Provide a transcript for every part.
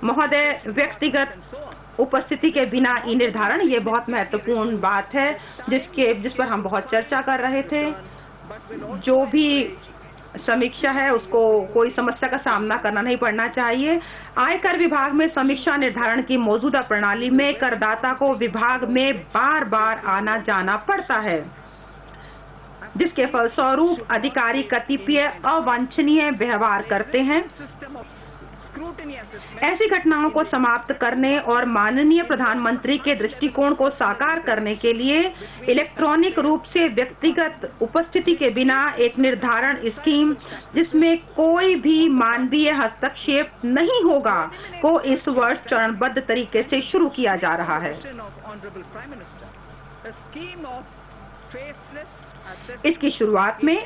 महोदय, व्यक्तिगत उपस्थिति के बिना ई निर्धारण, ये बहुत महत्वपूर्ण बात है जिस पर हम बहुत चर्चा कर रहे थे। जो भी समीक्षा है उसको कोई समस्या का सामना करना नहीं पड़ना चाहिए। आयकर विभाग में समीक्षा निर्धारण की मौजूदा प्रणाली में करदाता को विभाग में बार बार आना जाना पड़ता है, जिसके फलस्वरूप अधिकारी कतिपय अवांछनीय व्यवहार करते हैं। ऐसी घटनाओं को समाप्त करने और माननीय प्रधानमंत्री के दृष्टिकोण को साकार करने के लिए इलेक्ट्रॉनिक रूप से व्यक्तिगत उपस्थिति के बिना एक निर्धारण स्कीम जिसमें कोई भी मानवीय हस्तक्षेप नहीं होगा को इस वर्ष चरणबद्ध तरीके से शुरू किया जा रहा है। इसकी शुरुआत में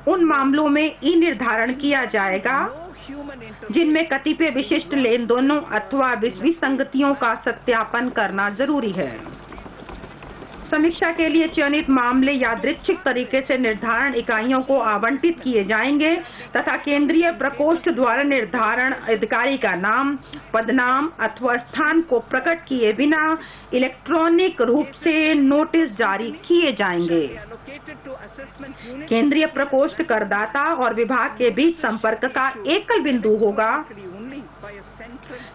उन मामलों में ई निर्धारण किया जाएगा जिनमें कतिपय विशिष्ट लेनदेनों अथवा विसंगतियों का सत्यापन करना जरूरी है। समीक्षा के लिए चयनित मामले यादृच्छिक तरीके से निर्धारण इकाइयों को आवंटित किए जाएंगे तथा केंद्रीय प्रकोष्ठ द्वारा निर्धारण अधिकारी का नाम, पदनाम अथवा स्थान को प्रकट किए बिना इलेक्ट्रॉनिक रूप से नोटिस जारी किए जाएंगे। केंद्रीय प्रकोष्ठ करदाता और विभाग के बीच संपर्क का एकल बिंदु होगा।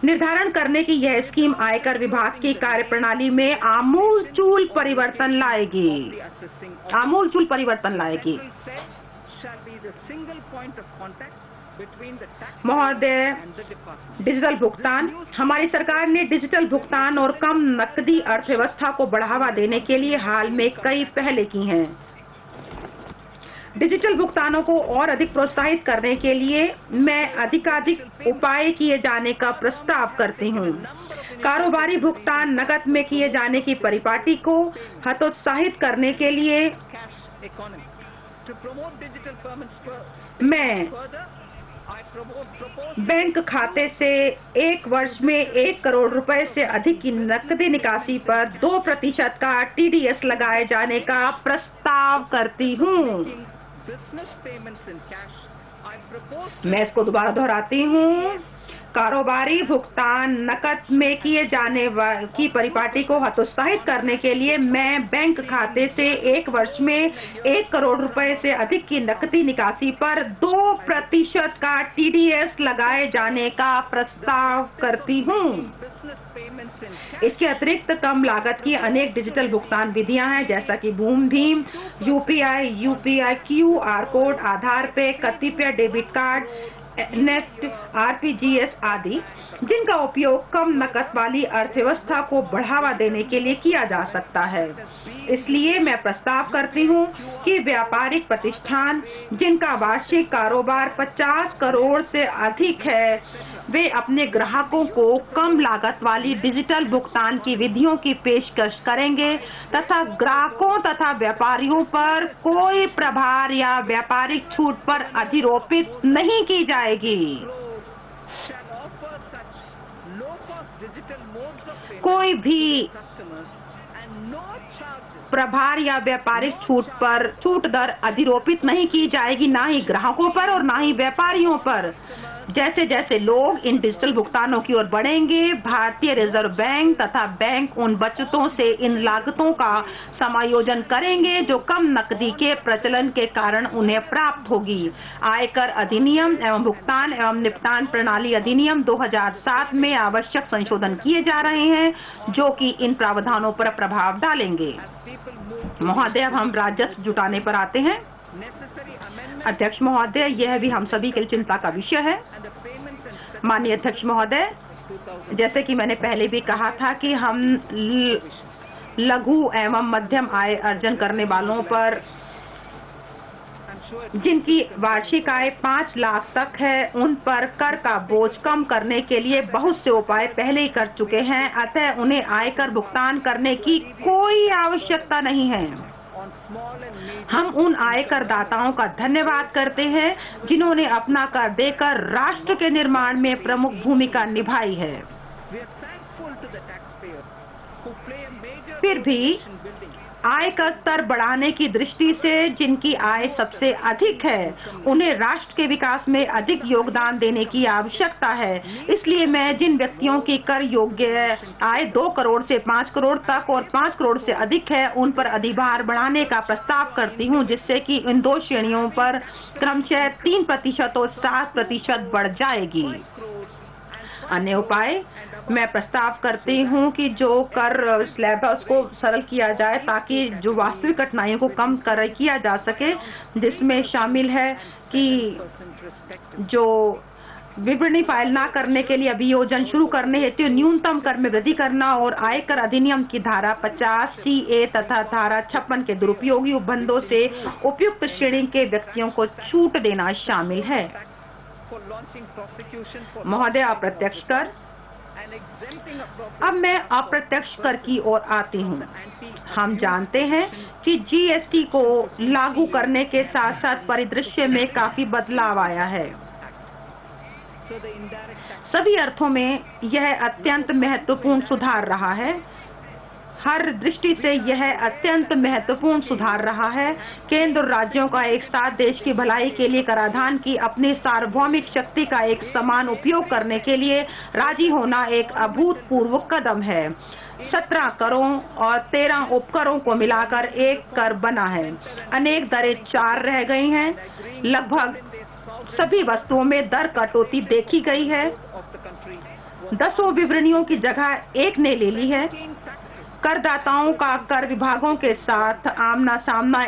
निर्धारण करने की यह स्कीम आयकर विभाग की कार्यप्रणाली में आमूलचूल परिवर्तन लाएगी। महोदय, डिजिटल भुगतान, हमारी सरकार ने डिजिटल भुगतान और कम नकदी अर्थव्यवस्था को बढ़ावा देने के लिए हाल में कई पहलें की हैं। डिजिटल भुगतानों को और अधिक प्रोत्साहित करने के लिए मैं अधिकाधिक उपाय किए जाने का प्रस्ताव करती हूँ। कारोबारी भुगतान नकद में किए जाने की परिपाटी को हतोत्साहित करने के लिए मैं बैंक खाते से एक वर्ष में 1 करोड़ रुपए से अधिक की नकदी निकासी पर 2% का TDS लगाए जाने का प्रस्ताव करती हूँ। मैं इसको दोबारा दोहराती हूँ। कारोबारी भुगतान नकद में किए जाने की परिपाटी को हतोत्साहित करने के लिए मैं बैंक खाते से एक वर्ष में 1 करोड़ रुपए से अधिक की नकदी निकासी पर 2% का TDS लगाए जाने का प्रस्ताव करती हूँ। इसके अतिरिक्त कम लागत की अनेक डिजिटल भुगतान विधियां हैं, जैसा कि बूम भीम, UPI, QR code, Aadhaar pay, कतिपय डेबिट कार्ड, नेफ्ट, RPGS आदि, जिनका उपयोग कम नकद वाली अर्थव्यवस्था को बढ़ावा देने के लिए किया जा सकता है। इसलिए मैं प्रस्ताव करती हूँ कि व्यापारिक प्रतिष्ठान जिनका वार्षिक कारोबार 50 करोड़ से अधिक है, वे अपने ग्राहकों को कम लागत वाली डिजिटल भुगतान की विधियों की पेशकश करेंगे तथा ग्राहकों तथा व्यापारियों पर कोई प्रभार या व्यापारिक छूट पर अधिरोपित नहीं की जाएगी। कोई भी प्रभार या व्यापारिक छूट दर अधिरोपित नहीं की जाएगी, ना ही ग्राहकों पर और ना ही व्यापारियों पर। जैसे जैसे लोग इन डिजिटल भुगतानों की ओर बढ़ेंगे, भारतीय रिजर्व बैंक तथा बैंक उन बचतों से इन लागतों का समायोजन करेंगे जो कम नकदी के प्रचलन के कारण उन्हें प्राप्त होगी। आयकर अधिनियम एवं भुगतान एवं निपटान प्रणाली अधिनियम 2007 में आवश्यक संशोधन किए जा रहे हैं, जो कि इन प्रावधानों पर प्रभाव डालेंगे। महोदय, अब हम राजस्व जुटाने पर आते हैं। अध्यक्ष महोदय, यह भी हम सभी के लिए चिंता का विषय है। माननीय अध्यक्ष महोदय, जैसे कि मैंने पहले भी कहा था कि हम लघु एवं मध्यम आय अर्जन करने वालों पर, जिनकी वार्षिक आय 5 लाख तक है, उन पर कर का बोझ कम करने के लिए बहुत से उपाय पहले ही कर चुके हैं। अतः उन्हें आयकर भुगतान करने की कोई आवश्यकता नहीं है। हम उन आयकर दाताओं का धन्यवाद करते हैं जिन्होंने अपना कर देकर राष्ट्र के निर्माण में प्रमुख भूमिका निभाई है। फिर भी आय का स्तर बढ़ाने की दृष्टि से जिनकी आय सबसे अधिक है उन्हें राष्ट्र के विकास में अधिक योगदान देने की आवश्यकता है। इसलिए मैं जिन व्यक्तियों की कर योग्य आय 2 करोड़ से 5 करोड़ तक और 5 करोड़ से अधिक है उन पर अधिभार बढ़ाने का प्रस्ताव करती हूं, जिससे कि इन 2 श्रेणियों पर क्रमशः 3% और 7% बढ़ जाएगी। अन्य उपाय मैं प्रस्ताव करती हूं कि जो कर स्लैब है उसको सरल किया जाए ताकि जो वास्तविक कठिनाइयों को कम किया जा सके, जिसमें शामिल है कि जो विवरणी फाइल न करने के लिए अभियोजन शुरू करने हेतु न्यूनतम कर में वृद्धि करना और आयकर अधिनियम की धारा 50 CA तथा धारा 56 के दुरुपयोगी उपबंधों से उपयुक्त श्रेणी के व्यक्तियों को छूट देना शामिल है। महोदय, अप्रत्यक्ष कर। अब मैं अप्रत्यक्ष कर की ओर आती हूँ। हम जानते हैं कि GST को लागू करने के साथ साथ परिदृश्य में काफी बदलाव आया है। सभी अर्थों में यह अत्यंत महत्वपूर्ण सुधार रहा है। हर दृष्टि से यह अत्यंत महत्वपूर्ण सुधार रहा है। केंद्र और राज्यों का एक साथ देश की भलाई के लिए कराधान की अपनी सार्वभौमिक शक्ति का एक समान उपयोग करने के लिए राजी होना एक अभूतपूर्व कदम है। 17 करों और 13 उपकरों को मिलाकर एक कर बना है। अनेक दरें 4 रह गई हैं। लगभग सभी वस्तुओं में दर कटौती देखी गई है। 10 विवरणियों की जगह एक ने ले ली है। करदाताओं का कर विभागों के साथ आमना सामना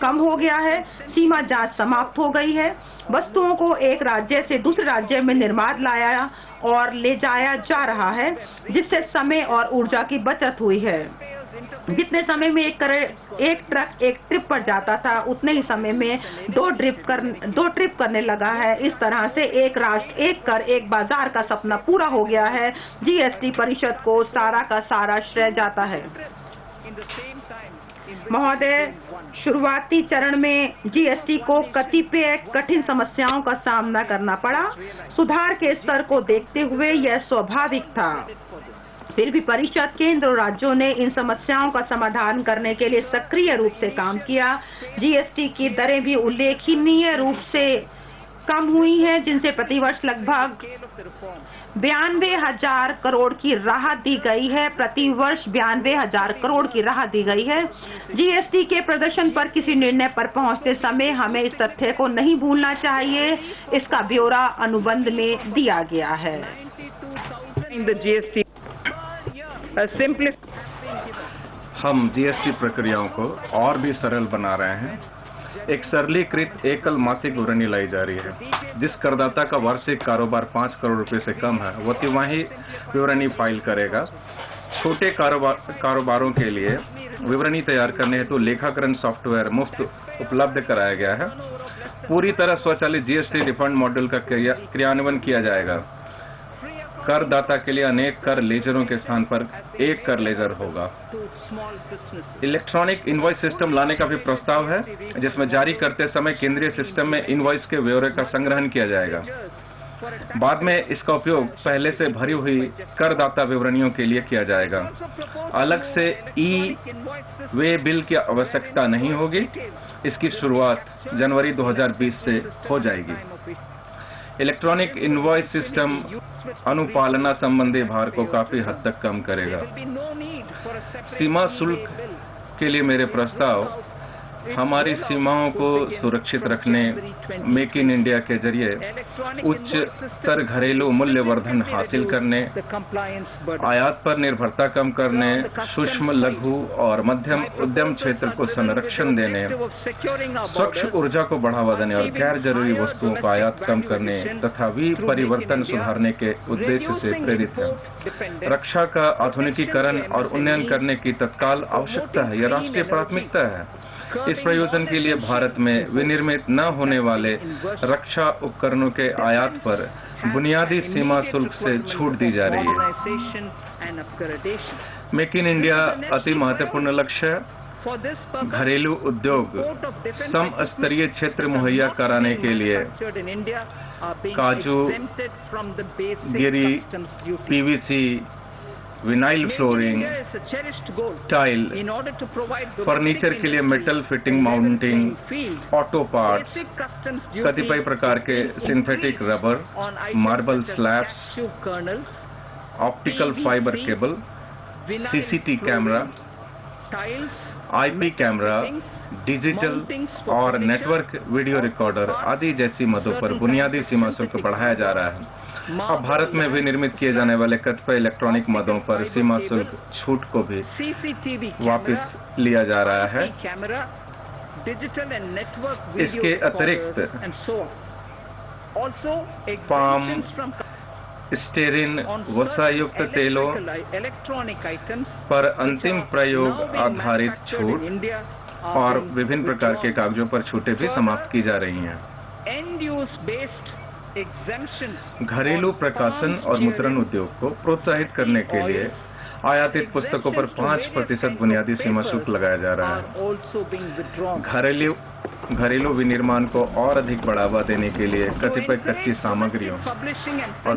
कम हो गया है। सीमा जांच समाप्त हो गई है। वस्तुओं को एक राज्य से दूसरे राज्य में निर्बाध लाया और ले जाया जा रहा है, जिससे समय और ऊर्जा की बचत हुई है। जितने समय में एक ट्रक एक ट्रिप पर जाता था, उतने ही समय में 2 ट्रिप करने लगा है। इस तरह से एक राष्ट्र एक कर एक बाजार का सपना पूरा हो गया है। GST परिषद को सारा का सारा श्रेय जाता है। महोदय, शुरुआती चरण में GST को कतिपय कठिन समस्याओं का सामना करना पड़ा। सुधार के स्तर को देखते हुए यह स्वाभाविक था। फिर भी परिषद, केंद्र और राज्यों ने इन समस्याओं का समाधान करने के लिए सक्रिय रूप से काम किया। GST की दरें भी उल्लेखनीय रूप से कम हुई हैं, जिनसे प्रतिवर्ष लगभग 92,000 करोड़ की राहत दी गई है। प्रतिवर्ष 92,000 करोड़ की राहत दी गई है। GST के प्रदर्शन पर किसी निर्णय पर पहुंचते समय हमें इस तथ्य को नहीं भूलना चाहिए। इसका ब्यौरा अनुबंध में दिया गया है। हम GST प्रक्रियाओं को और भी सरल बना रहे हैं। एक सरलीकृत एकल मासिक विवरणी लाई जा रही है। जिस करदाता का वार्षिक कारोबार 5 करोड़ रुपए से कम है, वो तिमाही विवरणी फाइल करेगा। छोटे कारोबारों के लिए विवरणी तैयार करने हेतु लेखाकरण सॉफ्टवेयर मुफ्त उपलब्ध कराया गया है। पूरी तरह स्वचालित GST रिफंड मॉडल का क्रियान्वयन किया जाएगा। करदाता के लिए अनेक कर लेजरों के स्थान पर एक कर लेजर होगा। इलेक्ट्रॉनिक इनवॉइस सिस्टम लाने का भी प्रस्ताव है, जिसमें जारी करते समय केंद्रीय सिस्टम में इनवॉइस के ब्यौरे का संग्रहण किया जाएगा। बाद में इसका उपयोग पहले से भरी हुई करदाता विवरणियों के लिए किया जाएगा। अलग से वे बिल की आवश्यकता नहीं होगी। इसकी शुरुआत जनवरी 2020 से हो जाएगी। इलेक्ट्रॉनिक इनवॉइस सिस्टम अनुपालना संबंधी भार को काफी हद तक कम करेगा। सीमा शुल्क के लिए मेरे प्रस्ताव हमारी सीमाओं को सुरक्षित रखने, मेक इन इंडिया के जरिए उच्च स्तर घरेलू मूल्य वर्धन हासिल करने, आयात पर निर्भरता कम करने, सूक्ष्म लघु और मध्यम उद्यम क्षेत्र को संरक्षण देने, स्वच्छ ऊर्जा को बढ़ावा देने और गैर जरूरी वस्तुओं का आयात कम करने तथा विपरिवर्तन सुधारने के उद्देश्य से प्रेरित है। रक्षा का आधुनिकीकरण और उन्नयन करने की तत्काल आवश्यकता है। यह राष्ट्रीय प्राथमिकता है। इस प्रयोजन के लिए भारत में विनिर्मित न होने वाले रक्षा उपकरणों के आयात पर बुनियादी सीमा शुल्क से छूट दी जा रही है। मेक इन इंडिया अति महत्वपूर्ण लक्ष्य है। घरेलू उद्योग समस्तरीय क्षेत्र मुहैया कराने के लिए काजू, गिरी, PVC, vinyl flooring, tile, furniture के लिए metal fitting mounting, auto parts, कतिपय प्रकार के synthetic rubber, marble slabs, optical fibre cable, CCT camera, IP camera, digital और नेटवर्क वीडियो रिकॉर्डर आदि जैसी मदों पर बुनियादी सीमा शुल्क बढ़ाया जा रहा है। अब भारत में भी निर्मित किए जाने वाले कतिपय इलेक्ट्रॉनिक मदों पर सीमा शुल्क छूट को भी वापस लिया जा रहा है। इसके अतिरिक्त पाम, स्टेरिन, वसायुक्त तेलों पर अंतिम प्रयोग आधारित छूट और विभिन्न प्रकार के कागजों पर छूटें भी समाप्त की जा रही हैं। घरेलू प्रकाशन और मुद्रण उद्योग को प्रोत्साहित करने के लिए आयातित पुस्तकों पर 5% बुनियादी सीमा शुल्क लगाया जा रहा है। घरेलू विनिर्माण को और अधिक बढ़ावा देने के लिए कतिपय कच्ची सामग्रियों और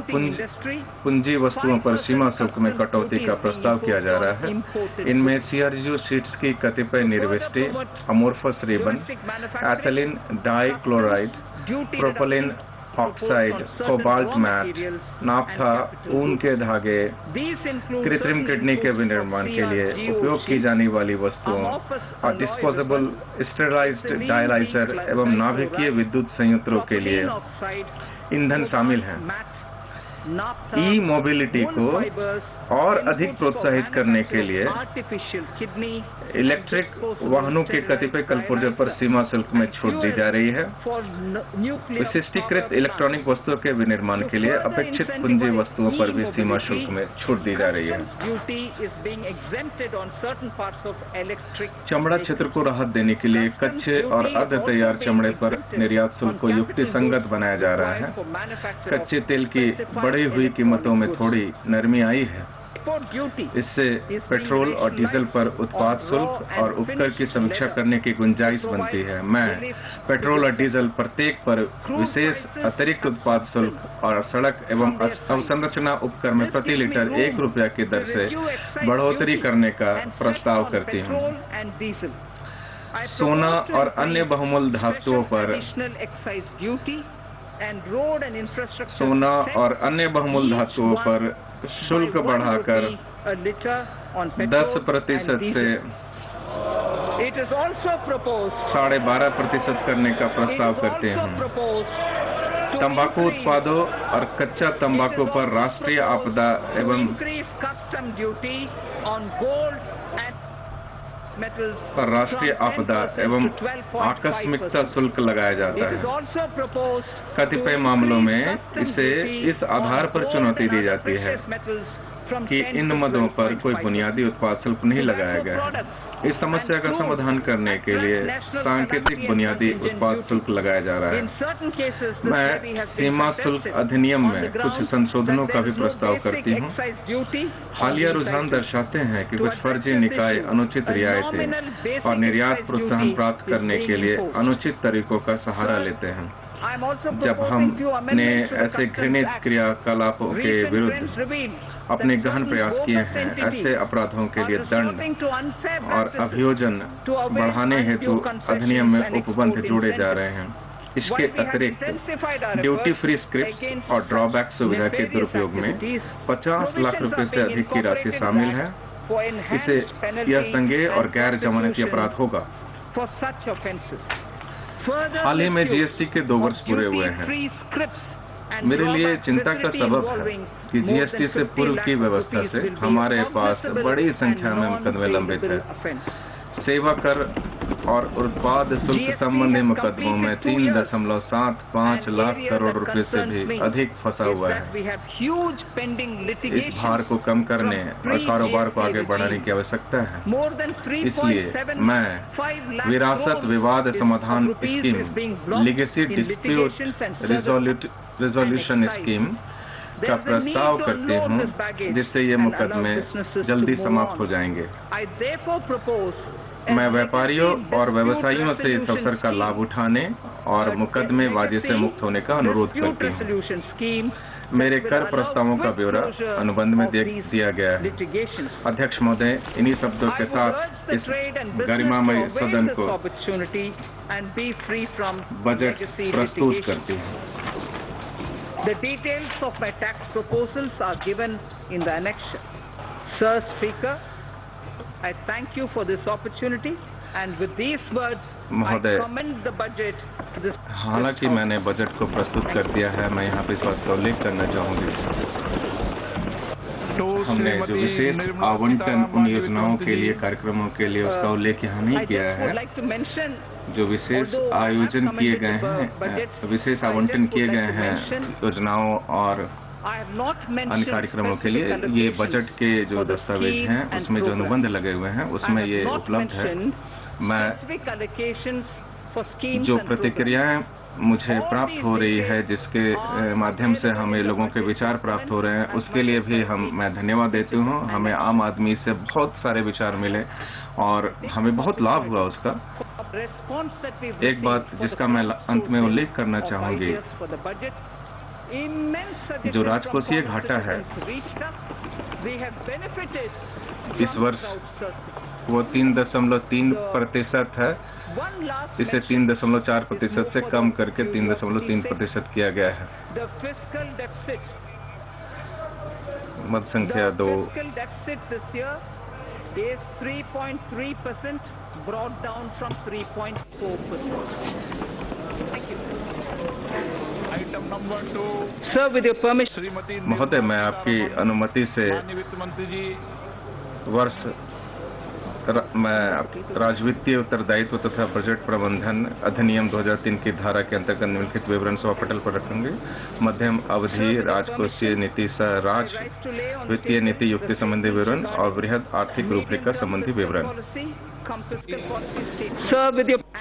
पूंजी वस्तुओं पर सीमा शुल्क में कटौती का प्रस्ताव किया जा रहा है। इनमें सीआरयू शीट्स की कतिपय निर्विष्टि, amorphous ribbon, ethylene dichloride, propylene oxide, cobalt mat, naphtha, ऊन के धागे, कृत्रिम किडनी के विनिर्माण के लिए उपयोग की जाने वाली वस्तुओं और डिस्पोजेबल स्टेरलाइज्ड डायलाइजर एवं नाभिकीय विद्युत संयंत्रों के लिए ईंधन शामिल हैं। ई मोबिलिटी को और अधिक प्रोत्साहित करने के लिए इलेक्ट्रिक वाहनों के कतिपय कलपुर्जों पर सीमा शुल्क में छूट दी जा रही है। विशिष्टीकृत इलेक्ट्रॉनिक वस्तुओं के विनिर्माण के लिए अपेक्षित पूंजी वस्तुओं पर भी सीमा शुल्क में छूट दी जा रही है। चमड़ा क्षेत्र को राहत देने के लिए कच्चे और अर्ध तैयार चमड़े पर निर्यात शुल्क को युक्ति संगत बनाया जा रहा है। कच्चे तेल की बढ़ी हुई कीमतों में थोड़ी नरमी आई है। इससे पेट्रोल और डीजल पर उत्पाद शुल्क और उपकर की समीक्षा करने की गुंजाइश बनती है। मैं पेट्रोल और डीजल प्रत्येक पर विशेष अतिरिक्त उत्पाद शुल्क और सड़क एवं अवसंरचना उपकर में प्रति लीटर 1 रुपया की दर से बढ़ोतरी करने का प्रस्ताव करती हूँ। सोना और अन्य बहुमूल्य धातुओं पर शुल्क बढ़ाकर 10% से 12.5% करने का प्रस्ताव करते हैं। तंबाकू उत्पादों और कच्चा तंबाकू पर राष्ट्रीय आपदा एवं आकस्मिकता शुल्क लगाया जाता है। कतिपय मामलों में इसे इस आधार पर चुनौती दी जाती है कि इन मदों पर कोई बुनियादी उत्पाद शुल्क नहीं लगाया गया है। इस समस्या का समाधान करने के लिए सांकेतिक बुनियादी उत्पाद शुल्क लगाया जा रहा है। मैं सीमा शुल्क अधिनियम में कुछ संशोधनों का भी प्रस्ताव करती हूँ। हालिया रुझान दर्शाते हैं कि कुछ फर्जी निकाय अनुचित रियायतें और निर्यात प्रोत्साहन प्राप्त करने के लिए अनुचित तरीकों का सहारा लेते हैं। जब हमने ऐसे घृणित क्रियाकलापों के विरुद्ध अपने गहन प्रयास किए हैं, ऐसे अपराधों के लिए दंड और अभियोजन बढ़ाने हेतु अधिनियम में उपबंध जोड़े जा रहे हैं। इसके अतिरिक्त ड्यूटी फ्री स्क्रिप्ट और ड्रॉबैक सुविधा के दुरुपयोग में 50 लाख रुपए से अधिक की राशि शामिल है। इसे यह संज्ञेय और गैर जमानती अपराध होगा। हाल ही में जीएसटी के 2 वर्ष पूरे हुए हैं। मेरे लिए चिंता का सबब है कि जीएसटी से पूर्व की व्यवस्था से हमारे पास बड़ी संख्या में मुकदमे लंबित हैं। सेवा कर और उत्पाद शुल्क संबंधी मुकदमों में 3.75 लाख करोड़ रुपए से भी अधिक फंसा हुआ है। इस भार को कम करने और कारोबार को आगे बढ़ाने की आवश्यकता है। इसलिए मैं विरासत विवाद समाधान scheme, legacy dispute resolution scheme का प्रस्ताव करती हूँ, जिससे ये मुकदमे जल्दी समाप्त हो जाएंगे। मैं व्यापारियों और व्यवसायियों से इस अवसर का लाभ उठाने और मुकदमेबाजी से मुक्त होने का अनुरोध करती हूँ। मेरे कर प्रस्तावों का ब्यौरा अनुबंध में दिया गया है। अध्यक्ष महोदय, इन्हीं शब्दों के साथ इस गरिमामय सदन को बजट प्रस्तुत करती हूँ। The details of my tax proposals are given in the annexure. Sir Speaker, I thank you for this opportunity and with these words I commend the budget. हालांकि मैंने बजट को प्रस्तुत कर दिया है, मैं यहाँ पे इस बात का उल्लेख करना चाहूंगी। हमने जो विशेष आवंटन उन योजनाओं के लिए, कार्यक्रमों के लिए उसका उल्लेख यहाँ नहीं किया है। जो विशेष आयोजन किए गए हैं, विशेष आवंटन किए गए हैं योजनाओं और अन्य कार्यक्रमों के लिए, ये बजट के जो दस्तावेज हैं उसमें जो अनुबंध लगे हुए हैं उसमें ये उपलब्ध है। मैं जो प्रतिक्रियाएं मुझे प्राप्त हो रही है, जिसके माध्यम से हमें लोगों के विचार प्राप्त हो रहे हैं, उसके लिए भी मैं धन्यवाद देती हूँ। हमें आम आदमी से बहुत सारे विचार मिले और हमें बहुत लाभ हुआ उसका। एक बात जिसका मैं अंत में उल्लेख करना चाहूंगी, जो राजकोषीय घाटा है इस वर्ष वो 3.3% है। इसे 3.4% से कम करके 3.3% किया गया है। मद संख्या 2 is 3.3%, brought down from 3.4%. Thank you. Item number 2. Sir, with your permission. महोदय, मैं आपकी अनुमति से वित्त मंत्री जी वर्ष मैं राजवित्तीय उत्तरदायित्व तथा बजट प्रबंधन अधिनियम 2003 की धारा के अंतर्गत निम्नलिखित विवरण सभा पटल पर रखेंगे। मध्यम अवधि राजकोषीय नीति सह राज वित्तीय नीति युक्ति संबंधी विवरण और वृहद आर्थिक रूपरेखा संबंधी विवरण।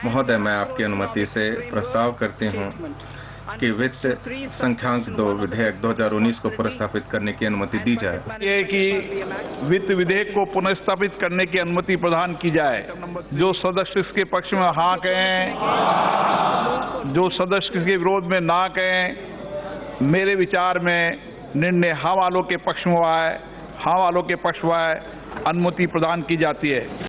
महोदय, मैं आपकी अनुमति से प्रस्ताव करती हूँ कि वित्त संख्यांक 2 विधेयक 2019 को पुनर्स्थापित करने की अनुमति दी जाए। ये कि वित्त विधेयक को पुनर्स्थापित करने की अनुमति प्रदान की जाए। जो सदस्य इसके पक्ष में हाँ कहें, जो सदस्य इसके विरोध में ना कहें। मेरे विचार में निर्णय हाँ वालों के पक्ष में आए, हाँ वालों के पक्ष में आए, अनुमति प्रदान की जाती है।